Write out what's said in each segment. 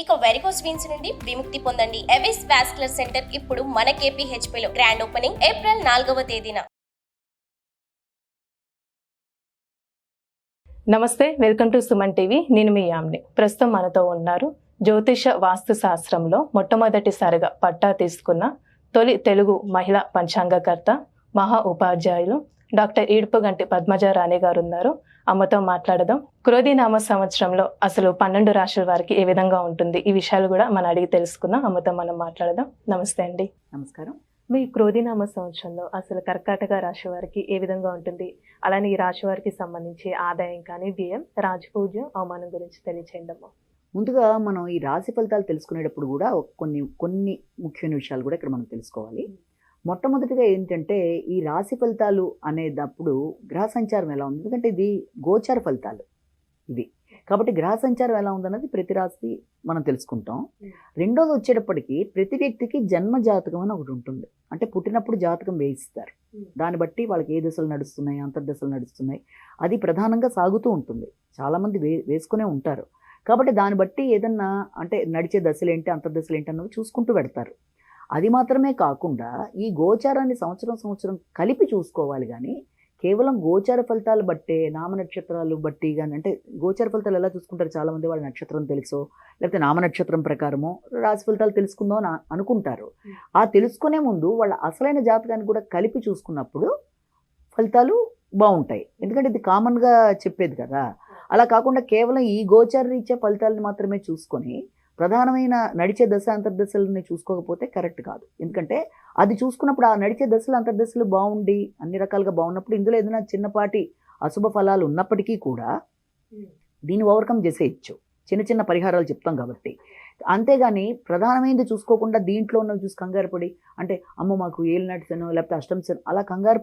ఇక varicose veins నుండి విముక్తి పొందండి. ఎవిస్ వాస్కులర్ సెంటర్ ఇప్పుడు మన KPHP లో గ్రాండ్ ఓపెనింగ్ ఏప్రిల్ 4వ తేదీన. నమస్తే, వెల్కమ్ టు సుమన్ టీవీ. నేను మీ యామ్ని. ప్రస్తుతం మనతో ఉన్నారు జ్యోతిష వాస్తు శాస్త్రంలో మొట్టమొదటిసారిగా పట్టా తీసుకున్న తొలి తెలుగు మహిళా పంచాంగకర్త, మహా ఉపాధ్యాయులు డాక్టర్ ఈడ్పుగంటి పద్మజారాణి గారు ఉన్నారు. అమ్మతో మాట్లాడదాం. క్రోధినామ సంవత్సరంలో అసలు 12 రాశుల వారికి ఏ విధంగా ఉంటుంది, ఈ విషయాలు కూడా మనం అడిగి తెలుసుకుందాం. అమ్మతో మనం మాట్లాడదాం. నమస్తే అండి. నమస్కారం. మీ క్రోధినామ సంవత్సరంలో అసలు కర్కాటక రాశి వారికి ఏ విధంగా ఉంటుంది, అలానే ఈ రాశి వారికి సంబంధించి ఆదాయం కానీ, వ్యయం, రాజపూజ్యం, అవమానం గురించి తెలియచేయండి అమ్మా. ముందుగా మనం ఈ రాశి ఫలితాలు తెలుసుకునేటప్పుడు కూడా కొన్ని ముఖ్యమైన విషయాలు కూడా ఇక్కడ మనం తెలుసుకోవాలి. మొట్టమొదటిగా ఏంటంటే, ఈ రాశి ఫలితాలు అనేటప్పుడు గ్రహ సంచారం ఎలా ఉంది, ఎందుకంటే ఇది గోచార ఫలితాలు ఇవి కాబట్టి గ్రహ సంచారం ఎలా ఉందన్నది ప్రతి రాశి మనం తెలుసుకుంటాం. రెండోది వచ్చేటప్పటికి ప్రతి వ్యక్తికి జన్మ జాతకం అని ఒకటి ఉంటుంది. అంటే పుట్టినప్పుడు జాతకం వేయిస్తారు, దాన్ని బట్టి వాళ్ళకి ఏ దశలు నడుస్తున్నాయి, అంతర్దశలు నడుస్తున్నాయి, అది ప్రధానంగా సాగుతూ ఉంటుంది. చాలామంది వేసుకునే ఉంటారు. కాబట్టి దాన్ని బట్టి ఏదన్నా అంటే నడిచే దశలు ఏంటి, అంతర్దశలు ఏంటి అన్నవి చూసుకుంటూ పెడతారు. అది మాత్రమే కాకుండా ఈ గోచారాన్ని సంవత్సరం కలిపి చూసుకోవాలి. కానీ కేవలం గోచార ఫలితాలు బట్టే, నామ నక్షత్రాలు బట్టి కానీ, అంటే గోచార ఫలితాలు ఎలా చూసుకుంటారు, చాలామంది వాళ్ళ నక్షత్రం తెలుసో లేకపోతే నామ నక్షత్రం ప్రకారమో రాశి ఫలితాలు తెలుసుకుందాం అని అనుకుంటారు. ఆ తెలుసుకునే ముందు వాళ్ళ అసలైన జాతకాన్ని కూడా కలిపి చూసుకున్నప్పుడు ఫలితాలు బాగుంటాయి. ఎందుకంటే ఇది కామన్గా చెప్పేది కదా. అలా కాకుండా కేవలం ఈ గోచార రీత్యా ఫలితాలను మాత్రమే చూసుకొని ప్రధానమైన నడిచే దశ అంతర్దశలని చూసుకోకపోతే కరెక్ట్ కాదు. ఎందుకంటే అది చూసుకున్నప్పుడు ఆ నడిచే దశలు అంతర్దశలు బాగుండి అన్ని రకాలుగా బాగున్నప్పుడు ఇందులో ఏదైనా చిన్నపాటి అశుభ ఫలాలు ఉన్నప్పటికీ కూడా దీన్ని ఓవర్కమ్ చేసేయచ్చు. చిన్న పరిహారాలు చెప్తాం కాబట్టి. అంతేగాని ప్రధానమైనది చూసుకోకుండా దీంట్లో ఉన్నవి చూసి కంగారు పడి, అంటే అమ్మ మాకు ఏలినాటి శనో లేకపోతే అష్టం శనో అలా కంగారు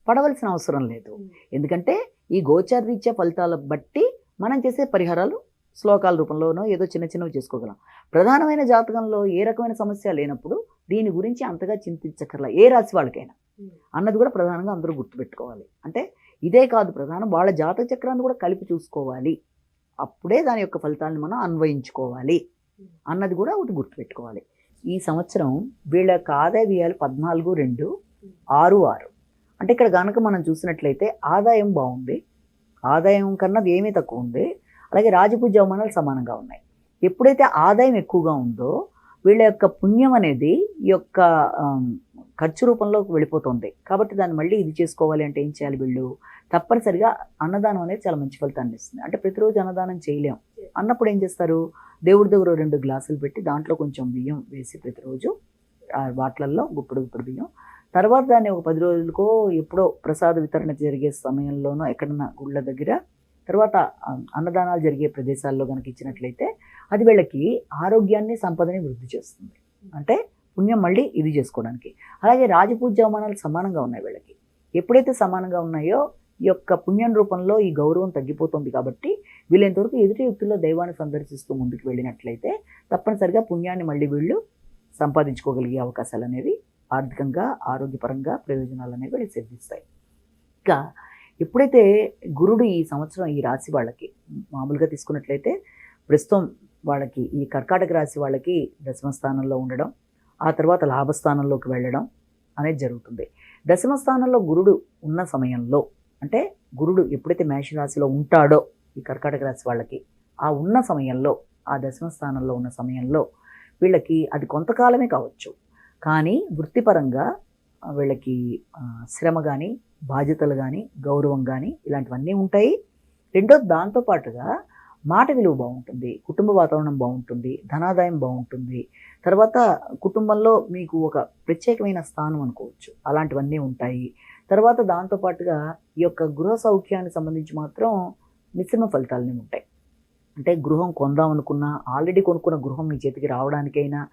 పడవలసిన అవసరం లేదు. ఎందుకంటే ఈ గోచార రీత్యా ఫలితాల బట్టి మనం చేసే పరిహారాలు శ్లోకాల రూపంలోనో ఏదో చిన్నవి చేసుకోగలం. ప్రధానమైన జాతకంలో ఏ రకమైన సమస్య లేనప్పుడు దీని గురించి అంతగా చింతించక్కర్లా, ఏ రాశి వాళ్ళకైనా అన్నది కూడా ప్రధానంగా అందరూ గుర్తుపెట్టుకోవాలి. అంటే ఇదే కాదు, ప్రధానం వాళ్ళ జాతక చక్రాన్ని కూడా కలిపి చూసుకోవాలి. అప్పుడే దాని యొక్క ఫలితాలను మనం అన్వయించుకోవాలి అన్నది కూడా ఒకటి గుర్తుపెట్టుకోవాలి. ఈ సంవత్సరం వీళ్ళ యొక్క ఆదాయ వ్యయాలు 14, 2, 6, 6. అంటే ఇక్కడ కనుక మనం చూసినట్లయితే ఆదాయం బాగుంది, ఆదాయం కన్నా వ్యయమే తక్కువ ఉంది. అలాగే రాజపూజ్య అవమానాలు సమానంగా ఉన్నాయి. ఎప్పుడైతే ఆదాయం ఎక్కువగా ఉందో వీళ్ళ యొక్క పుణ్యం అనేది ఈ యొక్క ఖర్చు రూపంలోకి వెళ్ళిపోతుంది. కాబట్టి దాన్ని మళ్ళీ ఇది చేసుకోవాలి అంటే ఏం చేయాలి, వీళ్ళు తప్పనిసరిగా అన్నదానం అనేది చాలా మంచి ఫలితాన్ని ఇస్తుంది. అంటే ప్రతిరోజు అన్నదానం చేయలేం అన్నప్పుడు ఏం చేస్తారు, దేవుడి దగ్గర 2 గ్లాసులు పెట్టి దాంట్లో కొంచెం బియ్యం వేసి ప్రతిరోజు వాటిలల్లో గుప్పుడు బియ్యం, తర్వాత దాన్ని ఒక 10 రోజులకో ఎప్పుడో ప్రసాద వితరణ జరిగే సమయంలోనో ఎక్కడన్నా గుళ్ళ దగ్గర, తర్వాత అన్నదానాలు జరిగే ప్రదేశాల్లో కనుక ఇచ్చినట్లయితే అది వీళ్ళకి ఆరోగ్యాన్ని, సంపదని వృద్ధి చేస్తుంది. అంటే పుణ్యం మళ్ళీ ఇది చేసుకోవడానికి. అలాగే రాజపూజ్య అవమానాలు సమానంగా ఉన్నాయి వీళ్ళకి. ఎప్పుడైతే సమానంగా ఉన్నాయో ఈ యొక్క పుణ్యం రూపంలో ఈ గౌరవం తగ్గిపోతుంది. కాబట్టి వీళ్ళంతవరకు ఎదుటి వ్యక్తుల్లో దైవాన్ని సందర్శిస్తూ ముందుకు వెళ్ళినట్లయితే తప్పనిసరిగా పుణ్యాన్ని మళ్ళీ వీళ్ళు సంపాదించుకోగలిగే అవకాశాలు అనేవి ఆర్థికంగా, ఆరోగ్యపరంగా ప్రయోజనాలు అనేవి వీళ్ళు సిద్ధిస్తాయి. ఇంకా ఎప్పుడైతే గురుడు ఈ సంవత్సరం ఈ రాశి వాళ్ళకి మామూలుగా తీసుకున్నట్లయితే ప్రస్తుతం వాళ్ళకి ఈ కర్కాటక రాశి వాళ్ళకి 10వ స్థానంలో ఉండడం, ఆ తర్వాత లాభస్థానంలోకి వెళ్ళడం అనేది జరుగుతుంది. 10వ స్థానంలో గురుడు ఉన్న సమయంలో, అంటే గురుడు ఎప్పుడైతే మేషరాశిలో ఉంటాడో ఈ కర్కాటక రాశి వాళ్ళకి ఆ ఉన్న సమయంలో, ఆ 10వ స్థానంలో ఉన్న సమయంలో వీళ్ళకి అది కొంతకాలమే కావచ్చు, కానీ వృత్తిపరంగా వీళ్ళకి శ్రమ కానీ, బాధ్యతలు కానీ, గౌరవం కానీ ఇలాంటివన్నీ ఉంటాయి. రెండోది దాంతోపాటుగా మాట విలువ బాగుంటుంది, కుటుంబ వాతావరణం బాగుంటుంది, ధనాదాయం బాగుంటుంది. తర్వాత కుటుంబంలో మీకు ఒక ప్రత్యేకమైన స్థానం అనుకోవచ్చు, అలాంటివన్నీ ఉంటాయి. తర్వాత దాంతోపాటుగా ఈ యొక్క గృహ సౌఖ్యానికి సంబంధించి మాత్రం మిశ్రమ ఫలితాలనే ఉంటాయి. అంటే గృహం కొందాం అనుకున్నా, ఆల్రెడీ కొనుక్కున్న గృహం మీ చేతికి రావడానికైనా,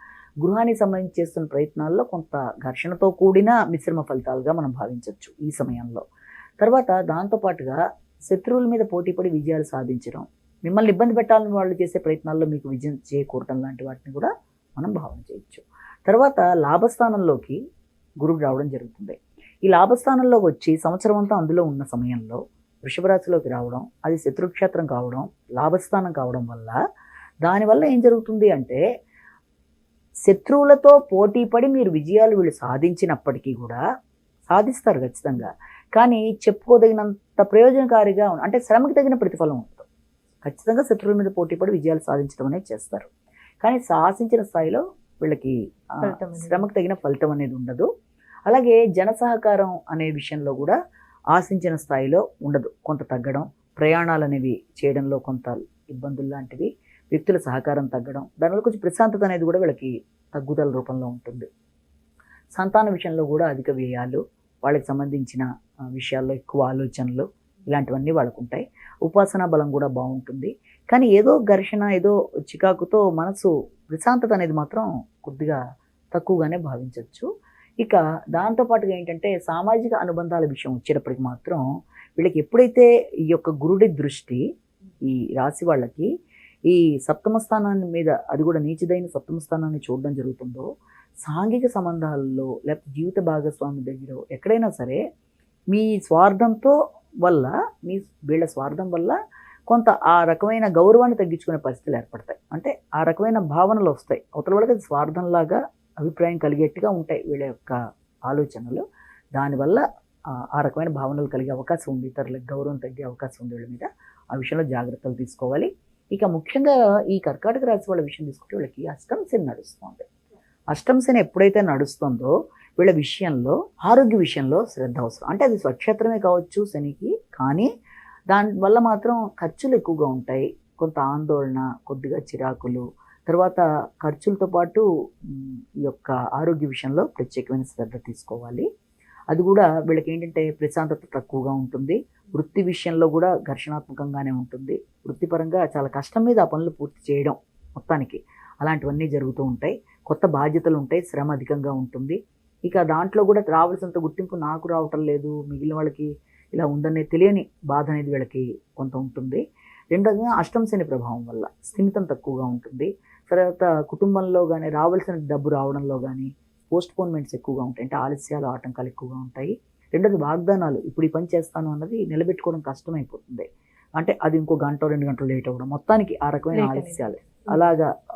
గృహానికి సంబంధించి చేస్తున్న ప్రయత్నాల్లో కొంత ఘర్షణతో కూడిన మిశ్రమ ఫలితాలుగా మనం భావించవచ్చు ఈ సమయంలో. తర్వాత దాంతోపాటుగా శత్రువుల మీద పోటీపడి విజయాలు సాధించడం, మిమ్మల్ని ఇబ్బంది పెట్టాలని వాళ్ళు చేసే ప్రయత్నాల్లో మీకు విజయం చేకూరటం లాంటి వాటిని కూడా మనం భావన చేయొచ్చు. తర్వాత లాభస్థానంలోకి గురువు రావడం జరుగుతుంది. ఈ లాభస్థానంలోకి వచ్చి సంవత్సరం అంతా అందులో ఉన్న సమయంలో వృషభ రాశిలోకి రావడం, అది శత్రుక్షేత్రం కావడం, లాభస్థానం కావడం వల్ల దానివల్ల ఏం జరుగుతుంది అంటే శత్రువులతో పోటీ పడి మీరు విజయాలు వీళ్ళు సాధించినప్పటికీ కూడా సాధిస్తారు ఖచ్చితంగా, కానీ చెప్పుకోదగినంత ప్రయోజనకారిగా అంటే శ్రమకి తగిన ప్రతిఫలం ఉంటుంది. ఖచ్చితంగా శత్రువుల మీద పోటీ పడి విజయాలు సాధించడం అనేది చేస్తారు, కానీ సాహసించిన స్థాయిలో వీళ్ళకి శ్రమకు తగిన ఫలితం అనేది ఉండదు. అలాగే జన సహకారం అనే విషయంలో కూడా ఆశించిన స్థాయిలో ఉండదు, కొంత తగ్గడం, ప్రయాణాలు అనేవి చేయడంలో కొంత ఇబ్బందులు లాంటివి, వ్యక్తుల సహకారం తగ్గడం, దానివల్ల కొంచెం ప్రశాంతత అనేది కూడా వీళ్ళకి తగ్గుదల రూపంలో ఉంటుంది. సంతాన విషయంలో కూడా అధిక వ్యయాలు, వాళ్ళకి సంబంధించిన విషయాల్లో ఎక్కువ ఆలోచనలు, ఇలాంటివన్నీ వాళ్ళకు ఉంటాయి. ఉపాసనా బలం కూడా బాగుంటుంది, కానీ ఏదో ఘర్షణ, ఏదో చికాకుతో మనసు ప్రశాంతత అనేది మాత్రం కొద్దిగా తక్కువగానే భావించవచ్చు. ఇక దాంతోపాటుగా ఏంటంటే సామాజిక అనుబంధాల విషయం వచ్చేటప్పటికి మాత్రం వీళ్ళకి ఎప్పుడైతే ఈ యొక్క గురుడి దృష్టి ఈ రాశి వాళ్ళకి ఈ సప్తమ స్థానాన్ని మీద, అది కూడా నీచదైన సప్తమ స్థానాన్ని చూడడం జరుగుతుందో, సాంఘిక సంబంధాల్లో లేకపోతే జీవిత భాగస్వామి దగ్గర ఎక్కడైనా సరే మీ స్వార్థంతో వల్ల, వీళ్ళ స్వార్థం వల్ల కొంత ఆ రకమైన గౌరవాన్ని తగ్గించుకునే పరిస్థితులు ఏర్పడతాయి. అంటే ఆ రకమైన భావనలు వస్తాయి, అవతల వాళ్ళకి అది స్వార్థంలాగా అభిప్రాయం కలిగేట్టుగా ఉంటాయి వీళ్ళ యొక్క ఆలోచనలు. దానివల్ల ఆ రకమైన భావనలు కలిగే అవకాశం ఉంది, ఇతరులకు గౌరవం తగ్గే అవకాశం ఉంది వీళ్ళ మీద. ఆ విషయంలో జాగ్రత్తలు తీసుకోవాలి. ఇక ముఖ్యంగా ఈ కర్కాటక రాశి వాళ్ళ విషయం తీసుకుంటే వీళ్ళకి అష్టమ శని నడుస్తుంది. అష్టమ శని ఎప్పుడైతే నడుస్తుందో వీళ్ళ విషయంలో ఆరోగ్య విషయంలో శ్రద్ధ అవసరం. అంటే అది స్వక్షేత్రమే కావచ్చు శనికి, కానీ దానివల్ల మాత్రం ఖర్చులు ఎక్కువగా ఉంటాయి, కొంత ఆందోళన, కొద్దిగా చిరాకులు, తర్వాత ఖర్చులతో పాటు ఈ యొక్క ఆరోగ్య విషయంలో ప్రత్యేకమైన శ్రద్ధ తీసుకోవాలి. అది కూడా వీళ్ళకి ఏంటంటే ప్రశాంతత తక్కువగా ఉంటుంది, వృత్తి విషయంలో కూడా ఘర్షణాత్మకంగానే ఉంటుంది, వృత్తిపరంగా చాలా కష్టం మీద ఆ పనులు పూర్తి చేయడం మొత్తానికి అలాంటివన్నీ జరుగుతూ ఉంటాయి. కొత్త బాధ్యతలు ఉంటాయి, శ్రమ అధికంగా ఉంటుంది. ఇక దాంట్లో కూడా రావాల్సినంత గుర్తింపు నాకు రావటం లేదు, మిగిలిన వాళ్ళకి ఇలా ఉందనే తెలియని బాధ అనేది వీళ్ళకి కొంత ఉంటుంది. రెండోదిగా అష్టమ శని ప్రభావం వల్ల స్థిమితం తక్కువగా ఉంటుంది. తర్వాత కుటుంబంలో కానీ రావాల్సిన డబ్బు రావడంలో కానీ పోస్ట్పోన్మెంట్స్ ఎక్కువగా ఉంటాయి, అంటే ఆలస్యాలు, ఆటంకాలు ఎక్కువగా ఉంటాయి. రెండోది వాగ్దానాలు, ఇప్పుడు ఈ పని చేస్తాను అన్నది నిలబెట్టుకోవడం కష్టమైపోతుంది, అంటే అది ఇంకో గంట 2 గంటలు లేట్ అవ్వడం, మొత్తానికి ఆ రకమైన ఆలస్యాలు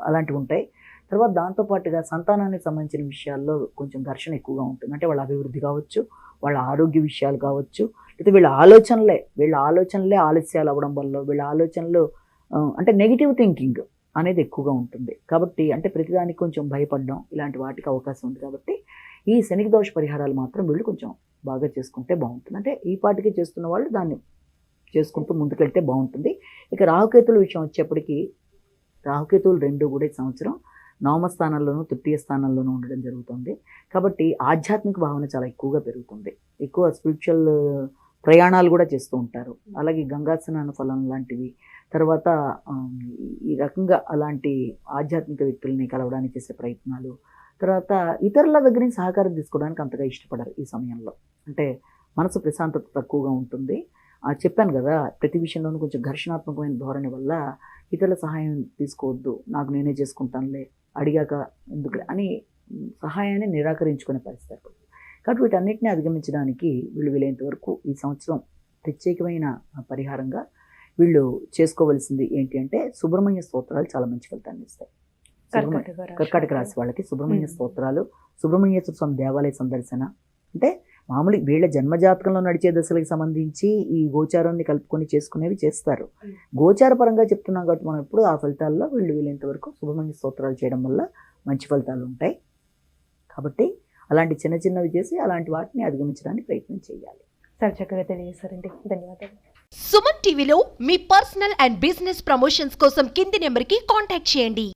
అలాంటివి ఉంటాయి. తర్వాత దాంతోపాటుగా సంతానానికి సంబంధించిన విషయాల్లో కొంచెం ఘర్షణ ఎక్కువగా ఉంటుంది, అంటే వాళ్ళ అభివృద్ధి కావచ్చు, వాళ్ళ ఆరోగ్య విషయాలు కావచ్చు, అయితే వీళ్ళ ఆలోచనలే ఆలస్యాలు అవ్వడం వల్ల వీళ్ళ ఆలోచనలు అంటే నెగిటివ్ థింకింగ్ అనేది ఎక్కువగా ఉంటుంది. కాబట్టి అంటే ప్రతిదానికి కొంచెం భయపడడం, ఇలాంటి వాటికి అవకాశం ఉంది. కాబట్టి ఈ శనికి దోష పరిహారాలు మాత్రం వీళ్ళు కొంచెం బాగా చేసుకుంటే బాగుంటుంది. అంటే ఈ పాటికి చేస్తున్న వాళ్ళు దాన్ని చేసుకుంటూ ముందుకెళ్తే బాగుంటుంది. ఇక రాహుకేతుల విషయం వచ్చేప్పటికీ రాహుకేతువులు 2 కూడా ఈ సంవత్సరం నవమ స్థానంలోనూ తృతీయ స్థానంలోనూ ఉండడం జరుగుతుంది. కాబట్టి ఆధ్యాత్మిక భావన చాలా ఎక్కువగా పెరుగుతుంది, ఎక్కువ స్పిరిచువల్ ప్రయాణాలు కూడా చేస్తూ ఉంటారు. అలాగే గంగా స్నాన ఫలం లాంటివి, తర్వాత ఈ రకంగా అలాంటి ఆధ్యాత్మిక వ్యక్తుల్ని కలవడానికి చేసే ప్రయత్నాలు, తర్వాత ఇతరుల దగ్గర నుంచి సహకారం తీసుకోవడానికి అంతగా ఇష్టపడరు ఈ సమయంలో, అంటే మనసు ప్రశాంతత తక్కువగా ఉంటుంది. చెప్పాను కదా, ప్రతి విషయంలోనూ కొంచెం ఘర్షణాత్మకమైన ధోరణి వల్ల ఇతరుల సహాయం తీసుకోవద్దు, నాకు నేనే చేసుకుంటానులే, అడిగాక ఎందుకు అని సహాయాన్ని నిరాకరించుకునే పరిస్థితి. కాబట్టి వీటన్నిటిని అధిగమించడానికి వీలైనంత వరకు ఈ సంవత్సరం ప్రత్యేకమైన పరిహారంగా వీళ్ళు చేసుకోవలసింది ఏంటి అంటే సుబ్రహ్మణ్య స్తోత్రాలు చాలా మంచి ఫలితాన్ని ఇస్తాయి. కర్కాటక రాశి వాళ్ళకి సుబ్రహ్మణ్య స్తోత్రాలు, సుబ్రహ్మణ్యేశ్వర స్వామి దేవాలయ సందర్శన, అంటే మామూలు వీళ్ళ జన్మజాతకంలో నడిచే దశలకు సంబంధించి ఈ గోచారాన్ని కలుపుకొని చేసుకునేవి చేస్తారు. గోచార పరంగా చెప్తున్నాం కాబట్టి మనం ఎప్పుడు ఆ ఫలితాల్లో వీలైనంత వరకు సుబ్రహ్మణ్య స్తోత్రాలు చేయడం వల్ల మంచి ఫలితాలు ఉంటాయి. కాబట్టి అలాంటి చిన్నవి చేసి అలాంటి వాటిని అధిగమించడానికి ప్రయత్నం చేయాలి. చాలా చక్కగా తెలియజేశారండి, ధన్యవాదాలు. సుమన్ టీవీలో మీ పర్సనల్ అండ్ బిజినెస్ ప్రమోషన్స్ కోసం కింది నెంబర్కి కాంటాక్ట్ చేయండి.